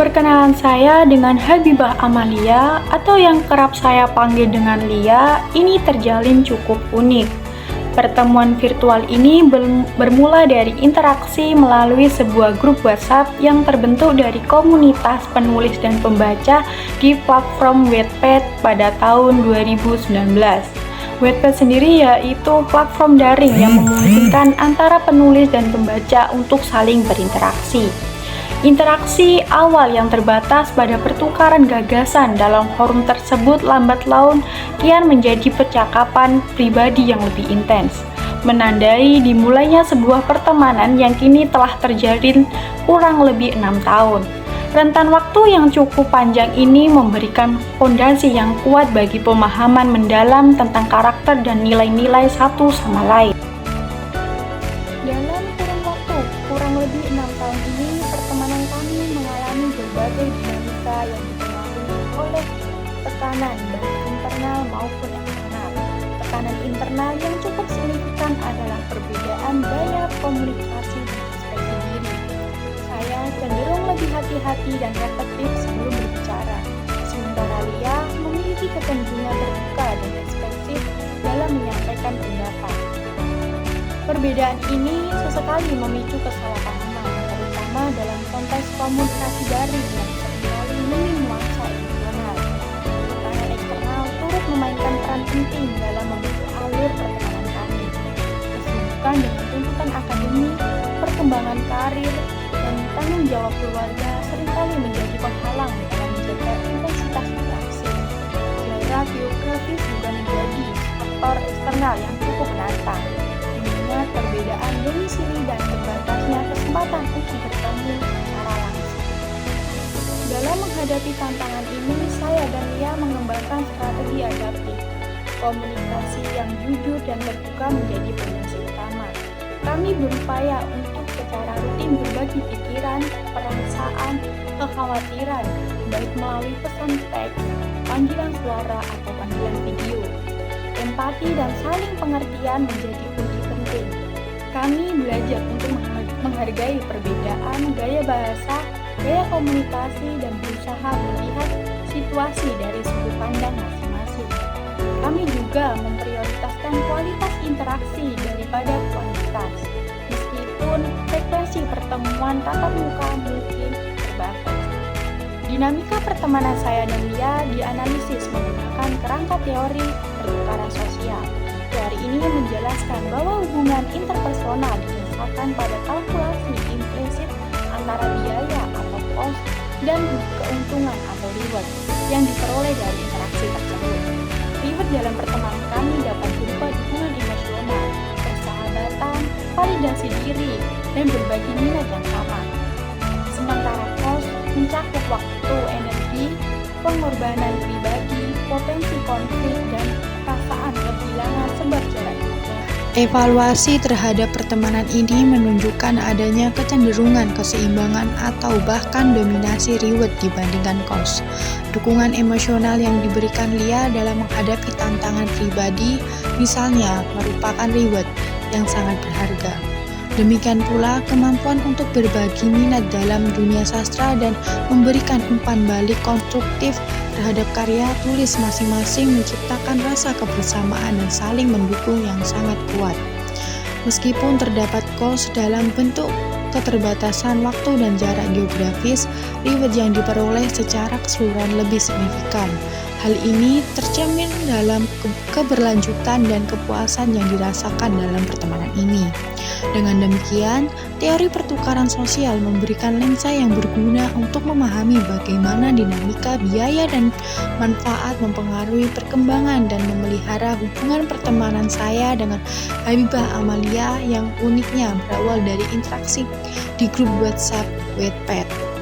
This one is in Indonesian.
Perkenalan saya dengan Habibah Amalia atau yang kerap saya panggil dengan Lia ini terjalin cukup unik. Pertemuan virtual ini bermula dari interaksi melalui sebuah grup WhatsApp yang terbentuk dari komunitas penulis dan pembaca di platform Wattpad pada tahun 2019. Wattpad sendiri yaitu platform daring yang memungkinkan antara penulis dan pembaca untuk saling berinteraksi. Interaksi awal yang terbatas pada pertukaran gagasan dalam forum tersebut lambat laun kian menjadi percakapan pribadi yang lebih intens, menandai dimulainya sebuah pertemanan yang kini telah terjalin kurang lebih 6 tahun. Rentan waktu yang cukup panjang ini memberikan fondasi yang kuat bagi pemahaman mendalam tentang karakter dan nilai-nilai satu sama lain. Dalam kurun waktu kurang lebih 6 tahun ini, pertemanan kami mengalami berbagai dinamika yang dipengaruhi oleh tekanan baik internal maupun eksternal. Tekanan internal yang cukup signifikan adalah perbedaan gaya komunikasi dan ekspresi diri. Saya cenderung lebih hati-hati dan reflektif sebelum berbicara, sementara Lia memiliki kecenderungan terbuka dan ekspresif dalam menyampaikan pendapat. Perbedaan ini sesekali memicu kesalahpahaman, terutama dalam konteks komunikasi daring yang seringkali minim nuansa emosional. Tekanan eksternal turut memainkan peran penting dalam membentuk alur pertemanan kami. Kesibukan dengan tuntutan akademik, perkembangan karir, dan tanggung jawab keluarga seringkali menjadi penghalang dalam menjaga intensitas interaksi. Jarak geografis juga menjadi faktor eksternal yang cukup menantang. Perbedaan domisili dan terbatasnya kesempatan untuk bertemu secara langsung. Dalam menghadapi tantangan ini, saya dan Lia mengembangkan strategi adaptif. Komunikasi yang jujur dan terbuka menjadi fondasi utama. Kami berupaya untuk secara rutin berbagi pikiran, perasaan, kekhawatiran, baik melalui pesan teks, panggilan suara, atau panggilan video. Empati dan saling pengertian menjadi kunci penting. Kami belajar untuk menghargai perbedaan gaya bahasa, gaya komunikasi, dan berusaha melihat situasi dari sudut pandang masing-masing. Kami juga memprioritaskan kualitas interaksi daripada kuantitas, meskipun frekuensi pertemuan tatap muka mungkin terbatas. Dinamika pertemanan saya dan Lia dianalisis menggunakan kerangka teori pertukaran sosial. Teori ini menjelaskan bahwa hubungan interpersonal didasarkan pada kalkulasi implisit antara biaya atau cost dan keuntungan atau reward yang diperoleh dari interaksi tersebut. Reward dalam pertemanan kami dapat berupa dukungan emosional, persahabatan, validasi diri, dan berbagi minat yang sama. Sementara cost mencakup waktu, energi, pengorbanan pribadi, potensi konflik, dan perasaan kehilangan sebab jarak jauh. Evaluasi terhadap pertemanan ini menunjukkan adanya kecenderungan keseimbangan atau bahkan dominasi reward dibandingkan cost. Dukungan emosional yang diberikan Lia dalam menghadapi tantangan pribadi, misalnya, merupakan reward yang sangat berharga. Demikian pula kemampuan untuk berbagi minat dalam dunia sastra dan memberikan umpan balik konstruktif terhadap karya tulis masing-masing menciptakan rasa kebersamaan dan saling mendukung yang sangat kuat. Meskipun terdapat cost dalam bentuk keterbatasan waktu dan jarak geografis, reward yang diperoleh secara keseluruhan lebih signifikan. Hal ini tercermin dalam keberlanjutan dan kepuasan yang dirasakan dalam pertemanan ini. Dengan demikian, teori pertukaran sosial memberikan lensa yang berguna untuk memahami bagaimana dinamika biaya dan manfaat mempengaruhi perkembangan dan memelihara hubungan pertemanan saya dengan Habibah Amalia yang uniknya berawal dari interaksi di grup WhatsApp Wattpad.